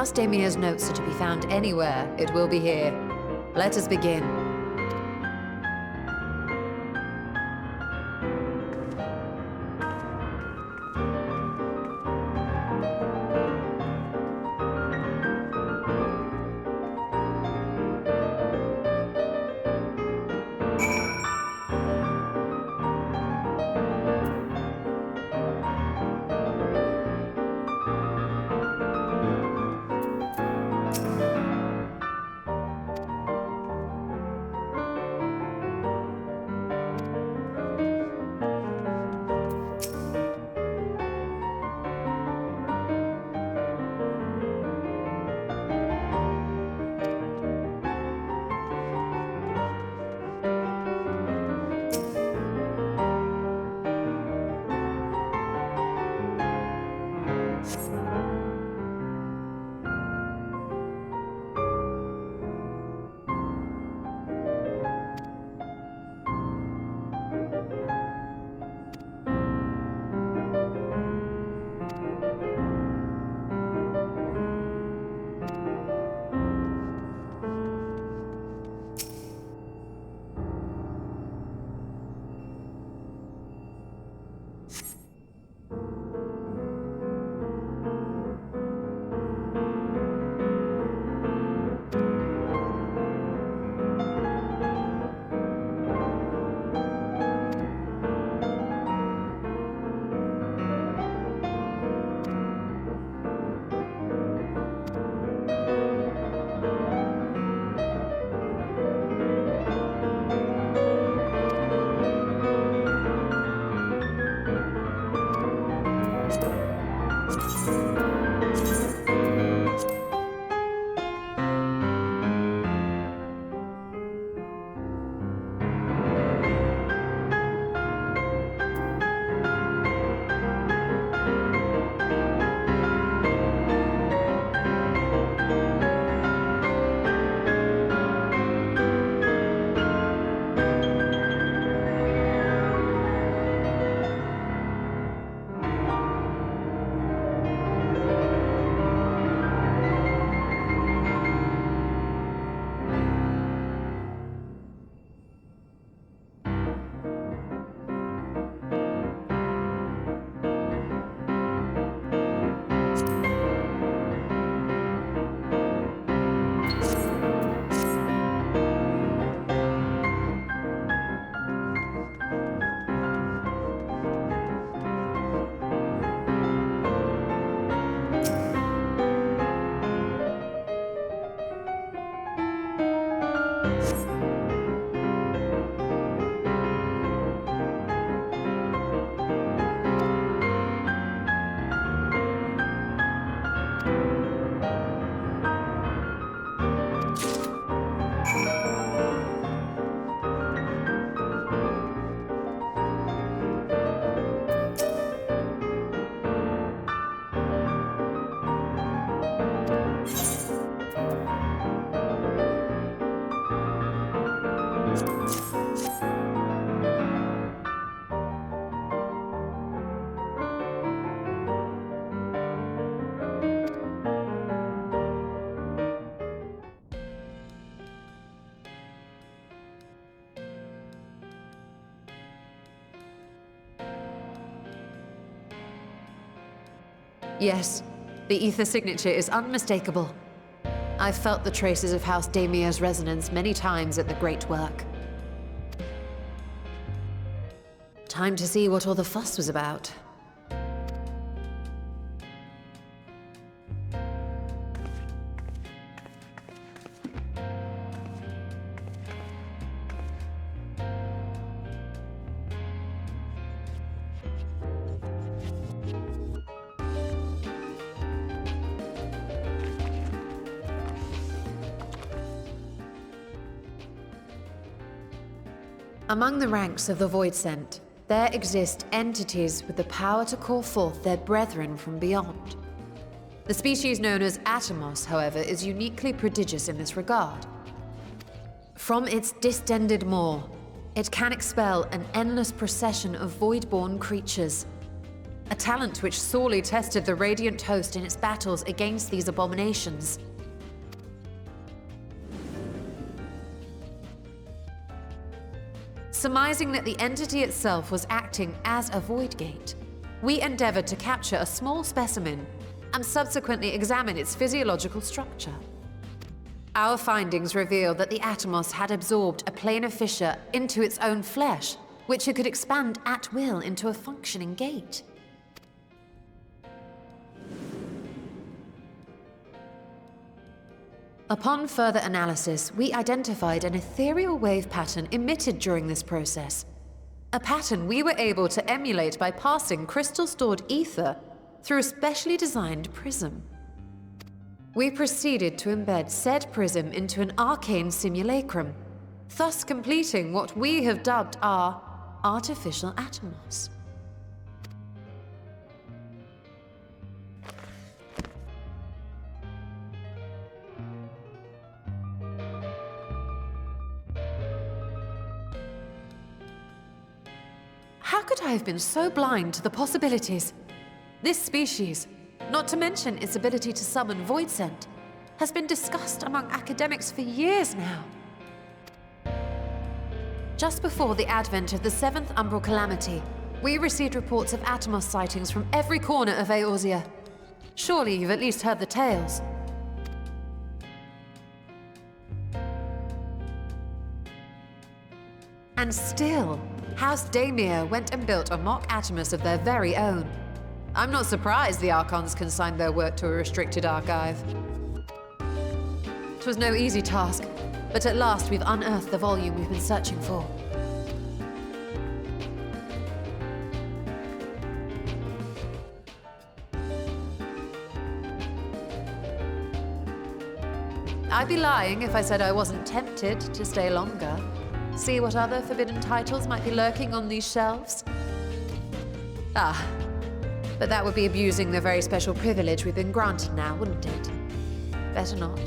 House Damia's notes are to be found anywhere, it will be here. Let us begin. Yes, the ether signature is unmistakable. I've felt the traces of House Damia's resonance many times at the Great Work. Time to see what all the fuss was about. Among the ranks of the Voidsent, there exist entities with the power to call forth their brethren from beyond. The species known as Atomos, however, is uniquely prodigious in this regard. From its distended maw, it can expel an endless procession of void-born creatures. a talent which sorely tested the Radiant host in its battles against these abominations. Surmising that the entity itself was acting as a void gate, we endeavored to capture a small specimen and subsequently examine its physiological structure. Our findings revealed that the Atomos had absorbed a planar fissure into its own flesh, which it could expand at will into a functioning gate. Upon further analysis, we identified an ethereal wave pattern emitted during this process. A pattern we were able to emulate by passing crystal-stored ether through a specially designed prism. We proceeded to embed said prism into an arcane simulacrum, thus completing what we have dubbed our artificial Atomos. How could I have been so blind to the possibilities? This species, not to mention its ability to summon void scent, has been discussed among academics for years now. Just before the advent of the 7th Umbral Calamity, we received reports of Atomos sightings from every corner of Eorzea. Surely you've at least heard the tales. And still, House Daemir went and built a mock Atomos of their very own. I'm not surprised the Archons consigned their work to a restricted archive. It was no easy task, but at last we've unearthed the volume we've been searching for. I'd be lying if I said I wasn't tempted to stay longer. See what other forbidden titles might be lurking on these shelves? Ah, but that would be abusing the very special privilege we've been granted now, wouldn't it? Better not.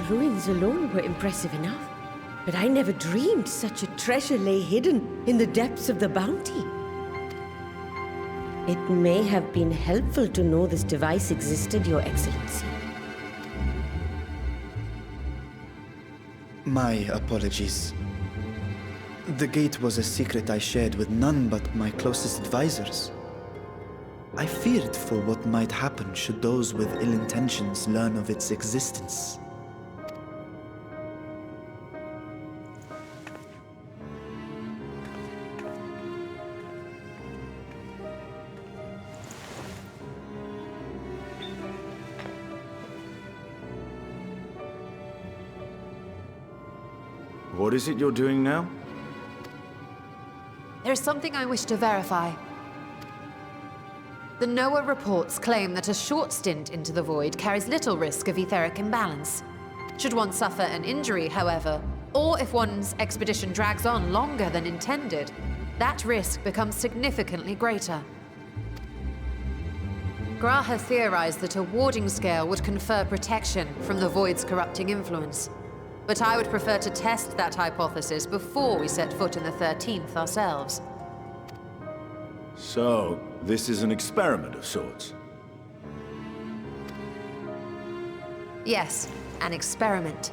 ruins alone were impressive enough, but I never dreamed such a treasure lay hidden in the depths of the bounty. It may have been helpful to know this device existed, Your Excellency. My apologies. The gate was a secret I shared with none but my closest advisors. I feared for what might happen should those with ill intentions learn of its existence. What is it you're doing now? There's something I wish to verify. The NOAA reports claim that a short stint into the void carries little risk of etheric imbalance. Should one suffer an injury, however, or if one's expedition drags on longer than intended, that risk becomes significantly greater. Graha theorized that a warding scale would confer protection from the void's corrupting influence. But I would prefer to test that hypothesis before we set foot in the 13th ourselves. So, this is an experiment of sorts? Yes, an experiment.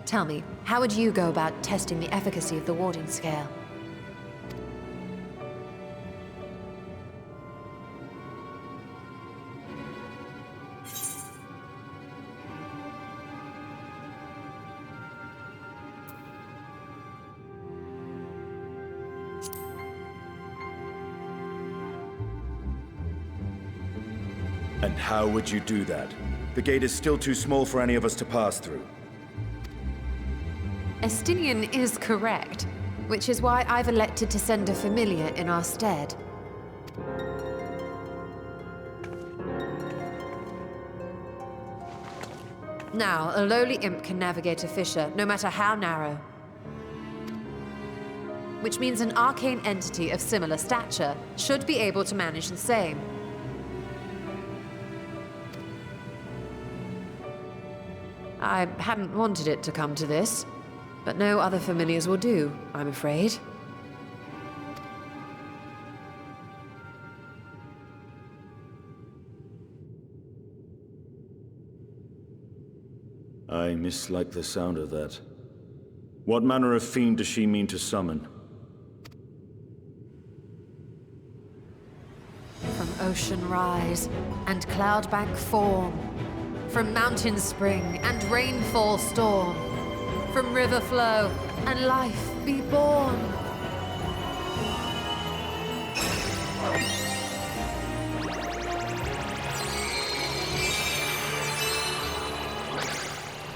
Tell me, how would you go about testing the efficacy of the warding scale? And how would you do that? The gate is still too small for any of us to pass through. Estinian is correct, which is why I've elected to send a familiar in our stead. Now, a lowly imp can navigate a fissure, no matter how narrow. Which means an arcane entity of similar stature should be able to manage the same. I hadn't wanted it to come to this, but no other familiars will do, I'm afraid. I mislike the sound of that. What manner of fiend does she mean to summon? From ocean rise and cloudbank form, from mountain spring and rainfall storm, from river flow and life be born.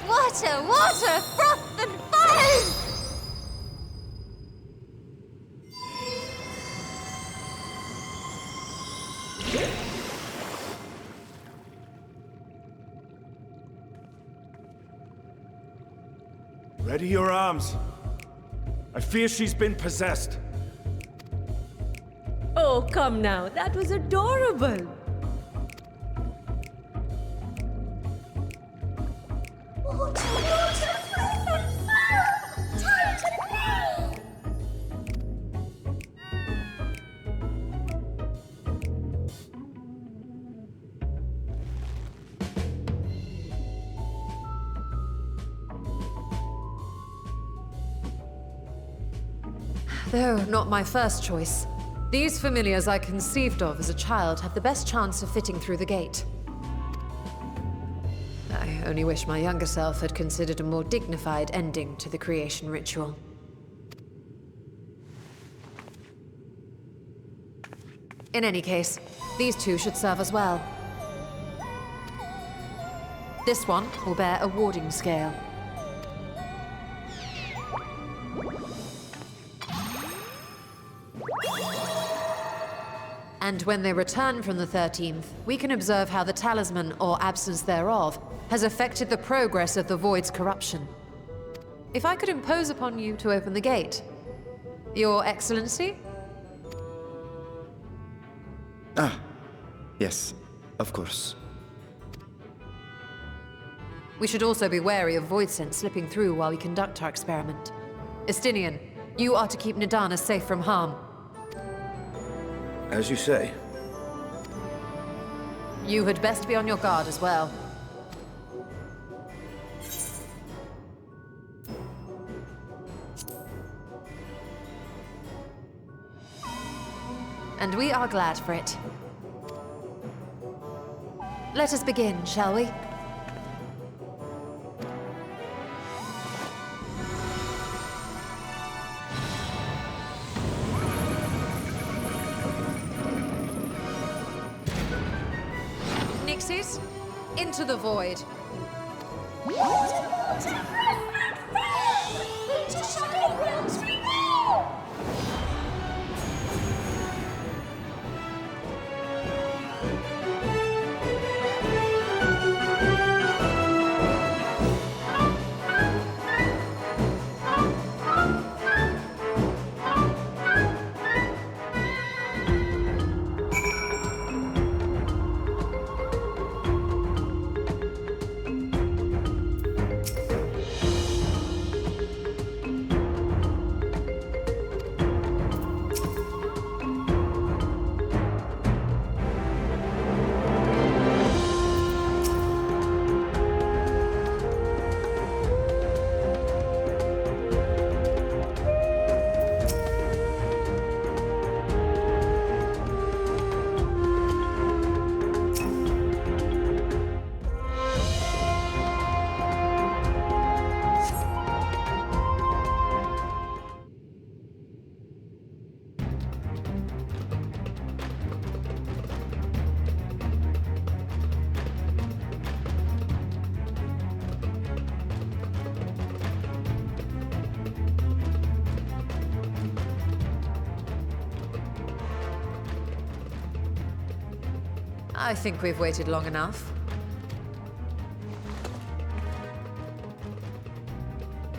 Water, water, froth and foam! Ready your arms. I fear she's been possessed. Oh, come now, that was adorable. Water, water, froth and foam! Time to play! Though not my first choice. These familiars I conceived of as a child have the best chance of fitting through the gate. I only wish my younger self had considered a more dignified ending to the creation ritual. In any case, these two should serve us well. This one will bear a warding scale. And when they return from the 13th, we can observe how the talisman, or absence thereof, has affected the progress of the Void's corruption. If I could impose upon you to open the gate. Your Excellency? Ah, yes, of course. We should also be wary of void scent slipping through while we conduct our experiment. Estinian, you are to keep Nidana safe from harm. As you say. You had best be on your guard as well. And we are glad for it. Let us begin, shall we? Nixies, into the void. Water, water, and fire! Into shining realms we go! I think we've waited long enough.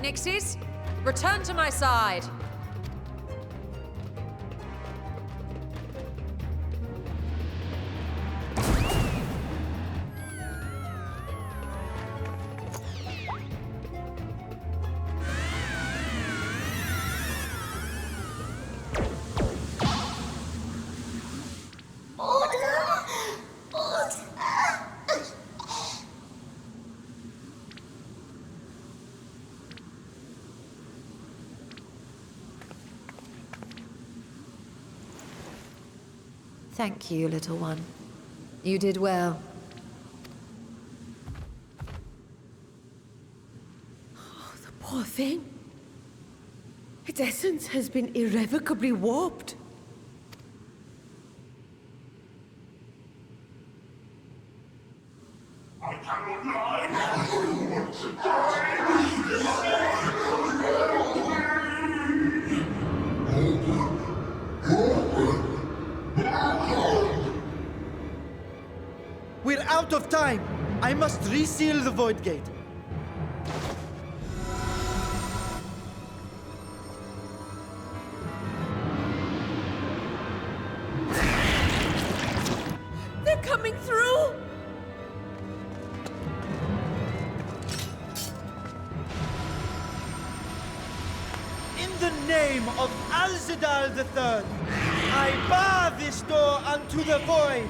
Nixies, return to my side. Thank you, little one. You did well. Oh, the poor thing. Its essence has been irrevocably warped. We're out of time! I must reseal the Void Gate. They're coming through! In the name of Alzadal III, I bar this door unto the Void!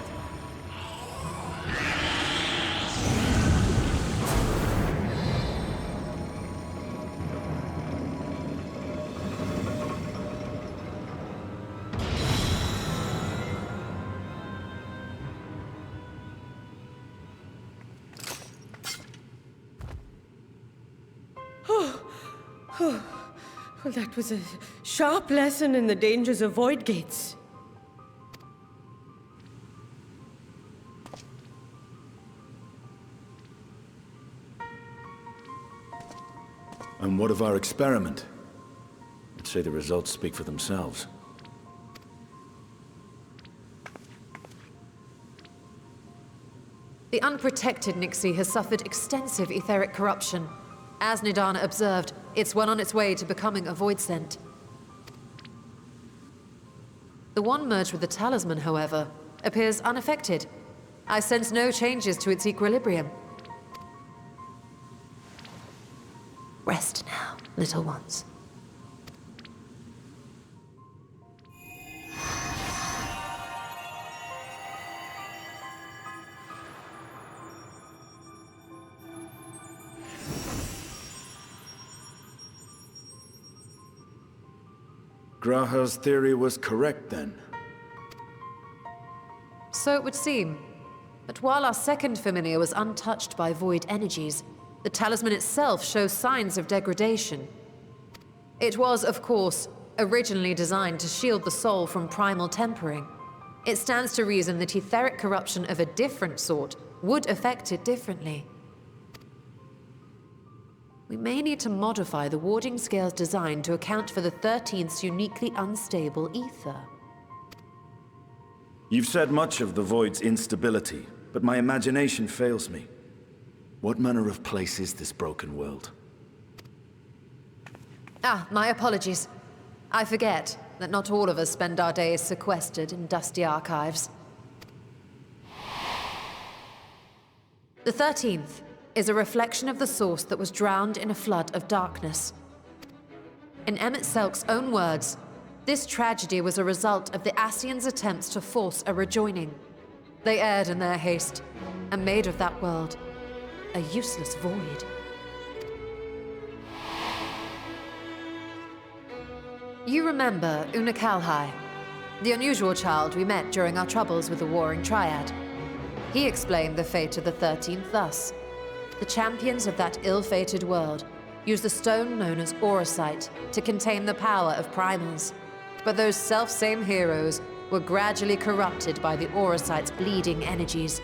Well, that was a sharp lesson in the dangers of void gates. And what of our experiment? I'd say the results speak for themselves. The unprotected Nixie has suffered extensive etheric corruption. As Nidana observed, it's well on its way to becoming a void scent. The one merged with the talisman, however, appears unaffected. I sense no changes to its equilibrium. little ones. Graha's theory was correct then. So it would seem. But while our second familiar was untouched by void energies, the talisman itself shows signs of degradation. It was, of course, originally designed to shield the soul from primal tempering. It stands to reason that etheric corruption of a different sort would affect it differently. We may need to modify the warding scale's design to account for the 13th's uniquely unstable ether. You've said much of the Void's instability, but my imagination fails me. What manner of place is this broken world? Ah, my apologies. I forget that not all of us spend our days sequestered in dusty archives. The 13th is a reflection of the source that was drowned in a flood of darkness. In Emmett Selk's own words, this tragedy was a result of the Ascians' attempts to force a rejoining. They erred in their haste, and made of that world a useless void. You remember Unakalhai, the unusual child we met during our troubles with the Warring Triad. He explained the fate of the 13th thus. The champions of that ill-fated world used the stone known as Auracite to contain the power of primals. But those self-same heroes were gradually corrupted by the Auracite's bleeding energies,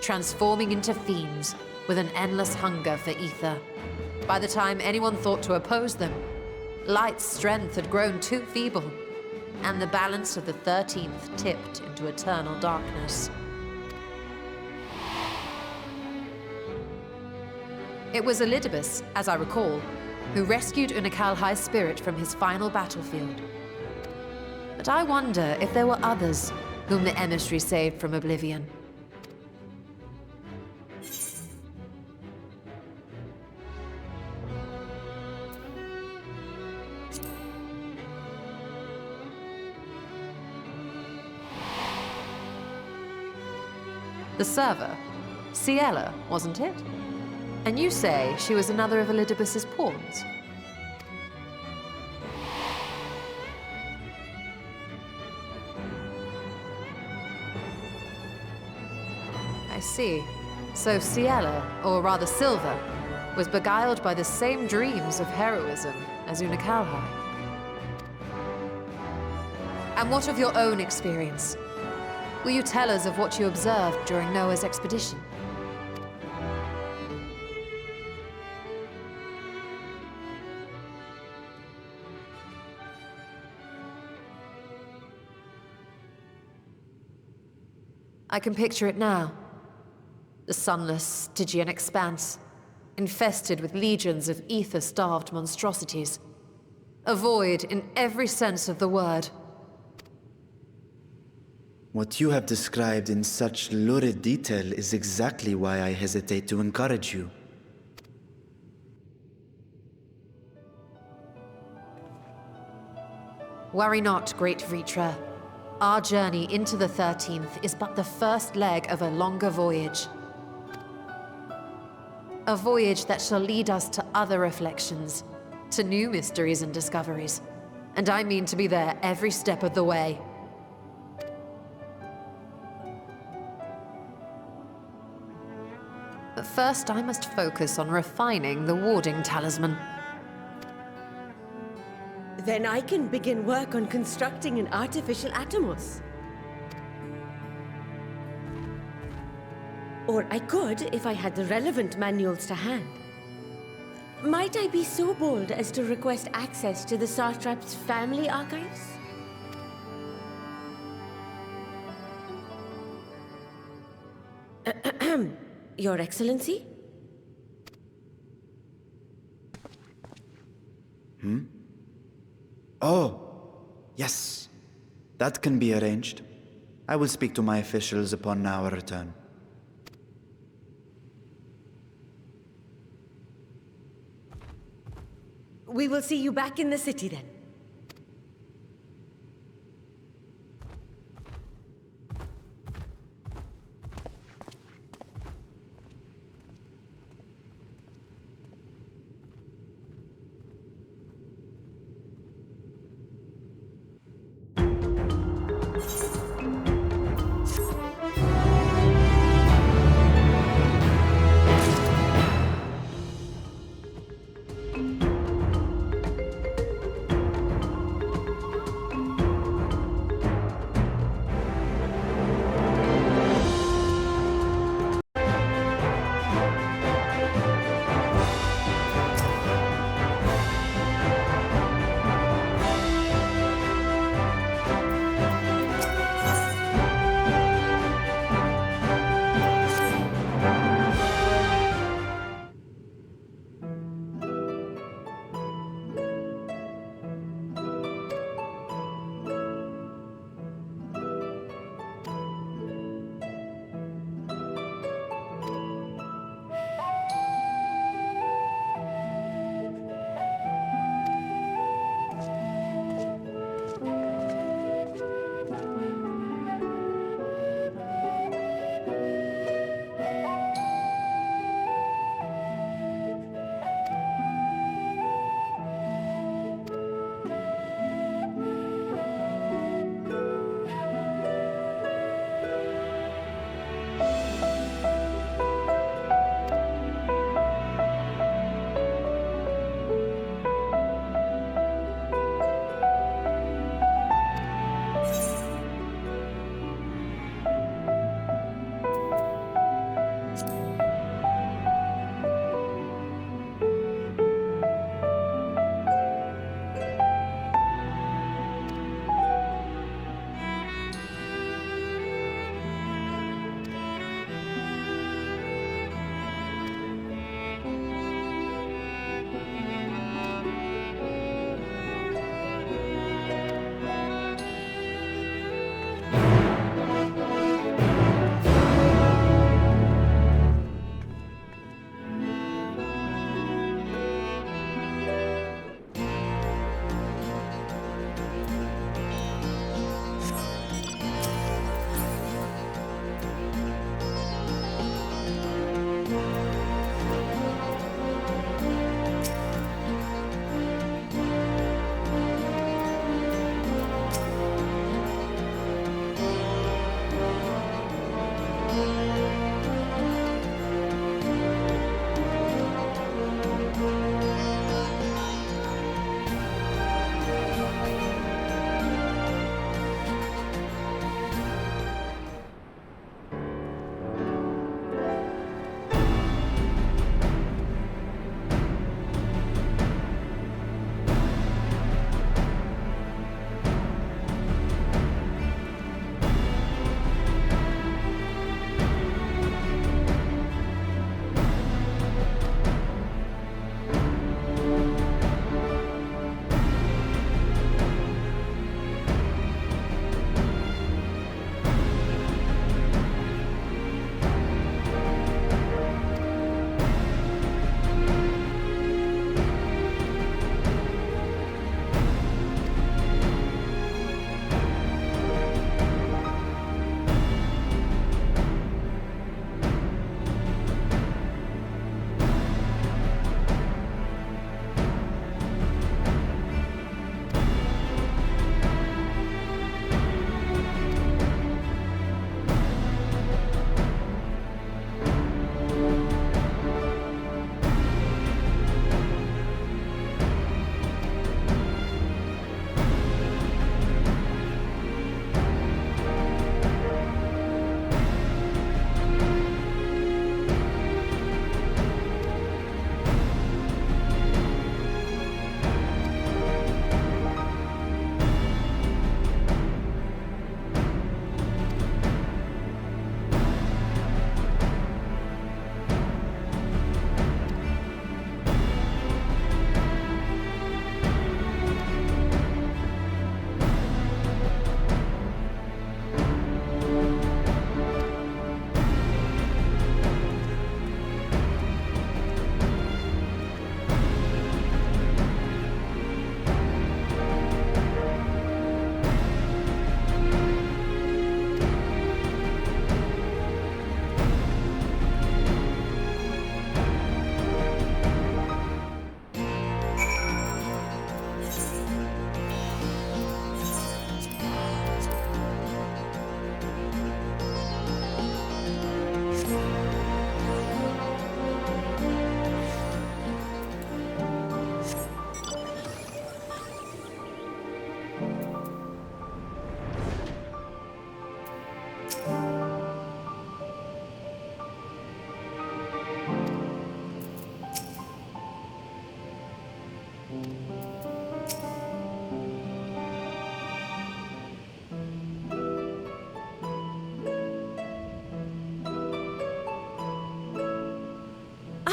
transforming into fiends with an endless hunger for ether. By the time anyone thought to oppose them, Light's strength had grown too feeble, and the balance of the 13th tipped into eternal darkness. It was Elidibus, as I recall, who rescued Unakalhai's spirit from his final battlefield. But I wonder if there were others whom the emissary saved from oblivion. The server, Ciela, wasn't it? And you say she was another of Elidibus's pawns? I see. So Ciela, or rather Silva, was beguiled by the same dreams of heroism as Unakalhai. And what of your own experience? Will you tell us of what you observed during Noah's expedition? I can picture it now. The sunless, Stygian expanse, infested with legions of ether-starved monstrosities. A void in every sense of the word. What you have described in such lurid detail is exactly why I hesitate to encourage you. Worry not, great Vritra. Our journey into the 13th is but the first leg of a longer voyage. A voyage that shall lead us to other reflections, to new mysteries and discoveries. And I mean to be there every step of the way. But first I must focus on refining the warding talisman. Then I can begin work on constructing an artificial Atomos. Or I could if I had the relevant manuals to hand. Might I be so bold as to request access to the Satrap's family archives? Your Excellency? Oh, yes. That can be arranged. I will speak to my officials upon our return. We will see you back in the city then.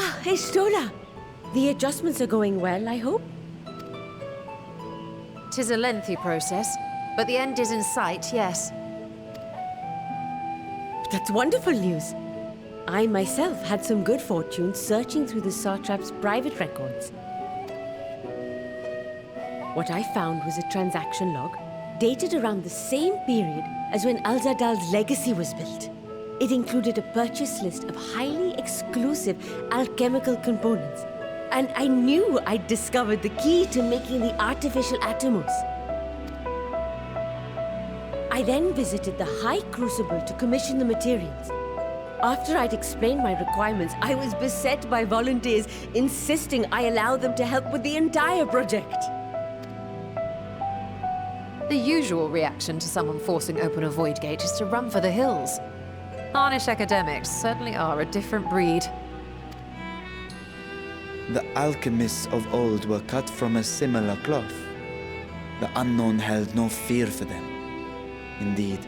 Ah, Estola. The adjustments are going well, I hope? 'Tis a lengthy process, but the end is in sight, yes. That's wonderful news. I myself had some good fortune searching through the Satrap's private records. What I found was a transaction log dated around the same period as when Al-Zadal's legacy was built. It included a purchase list of highly exclusive alchemical components, and I knew I'd discovered the key to making the artificial atomos. I then visited the High Crucible to commission the materials. After I'd explained my requirements, I was beset by volunteers insisting I allow them to help with the entire project. The usual reaction to someone forcing open a void gate is to run for the hills. Harnish academics certainly are a different breed. The alchemists of old were cut from a similar cloth. The unknown held no fear for them. Indeed,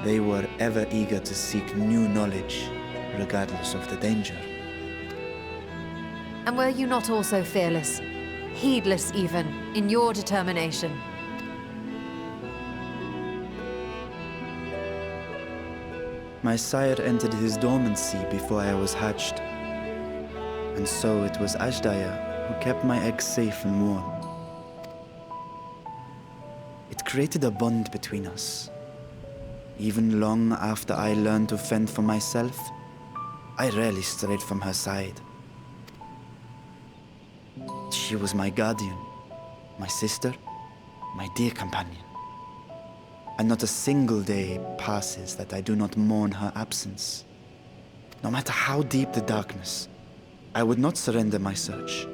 they were ever eager to seek new knowledge, regardless of the danger. And were you not also fearless, heedless even, in your determination? My sire entered his dormancy before I was hatched. And so it was Ashdaya who kept my eggs safe and warm. It created a bond between us. Even long after I learned to fend for myself, I rarely strayed from her side. She was my guardian, my sister, my dear companion. And not a single day passes that I do not mourn her absence. No matter how deep the darkness, I would not surrender my search.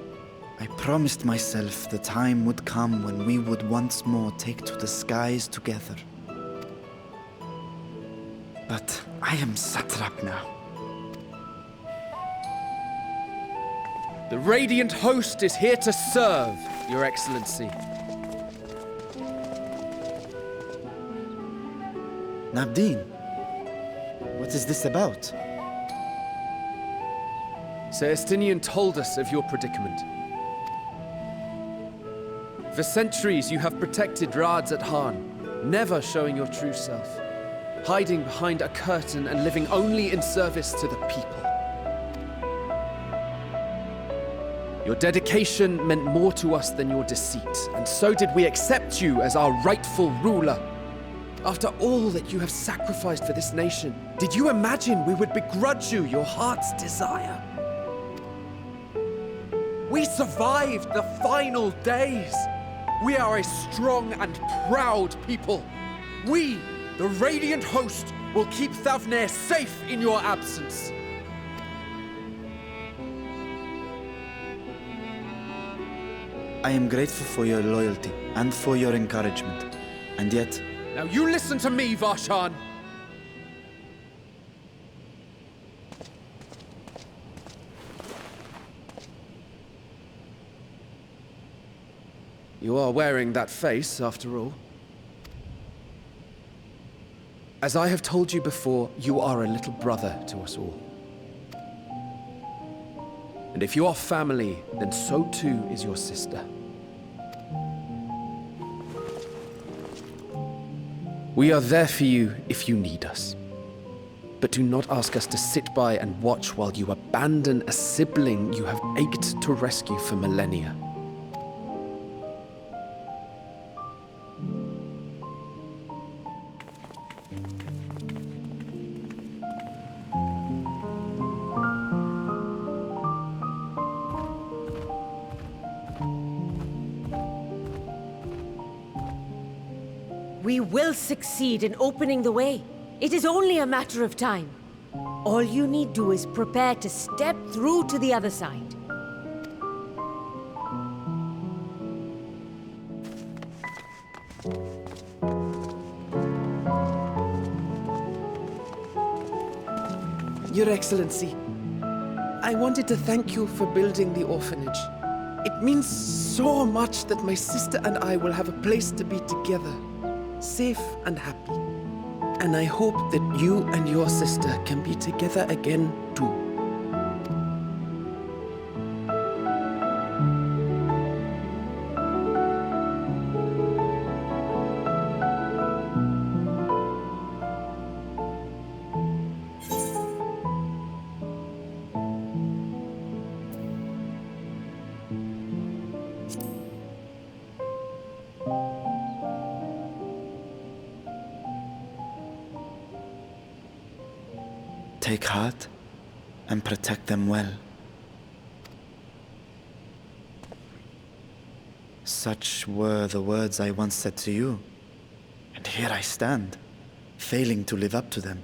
I promised myself the time would come when we would once more take to the skies together. But I am satrap now. The Radiant Host is here to serve, Your Excellency. Nabdeen, what is this about? Sir Estinian told us of your predicament. For centuries you have protected Rads at Han, never showing your true self, hiding behind a curtain and living only in service to the people. Your dedication meant more to us than your deceit, and so did we accept you as our rightful ruler. After all that you have sacrificed for this nation, did you imagine we would begrudge you your heart's desire? We survived the final days. We are a strong and proud people. We, the Radiant Host, will keep Thavnair safe in your absence. I am grateful for your loyalty and for your encouragement. And yet, Now you listen to me, Varshan. You are wearing that face, after all. As I have told you before, you are a little brother to us all. And if you are family, then so too is your sister. We are there for you if you need us. But do not ask us to sit by and watch while you abandon a sibling you have ached to rescue for millennia. We will succeed in opening the way. It is only a matter of time. All you need do is prepare to step through to the other side. Your Excellency, I wanted to thank you for building the orphanage. It means so much that my sister and I will have a place to be together, safe and happy. And I hope that you and your sister can be together again, too. Take heart and protect them well. Such were the words I once said to you. And here I stand, failing to live up to them.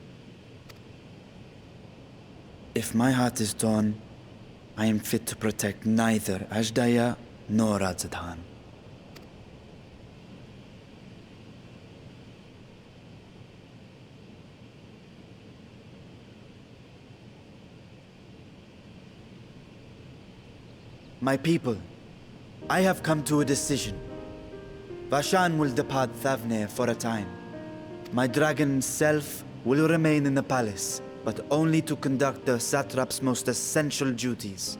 If my heart is torn, I am fit to protect neither Ajdaya nor Radzadhan. My people, I have come to a decision. Vashan will depart Thavne for a time. My dragon self will remain in the palace, but only to conduct the satrap's most essential duties.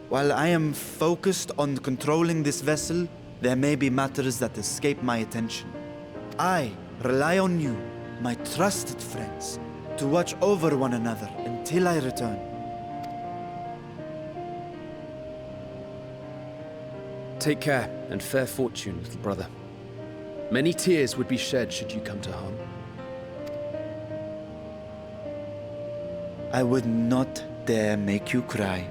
While I am focused on controlling this vessel, there may be matters that escape my attention. I rely on you, my trusted friends, to watch over one another until I return. Take care and fair fortune, little brother. Many tears would be shed should you come to harm. I would not dare make you cry.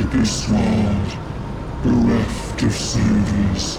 to this world, bereft of saviors,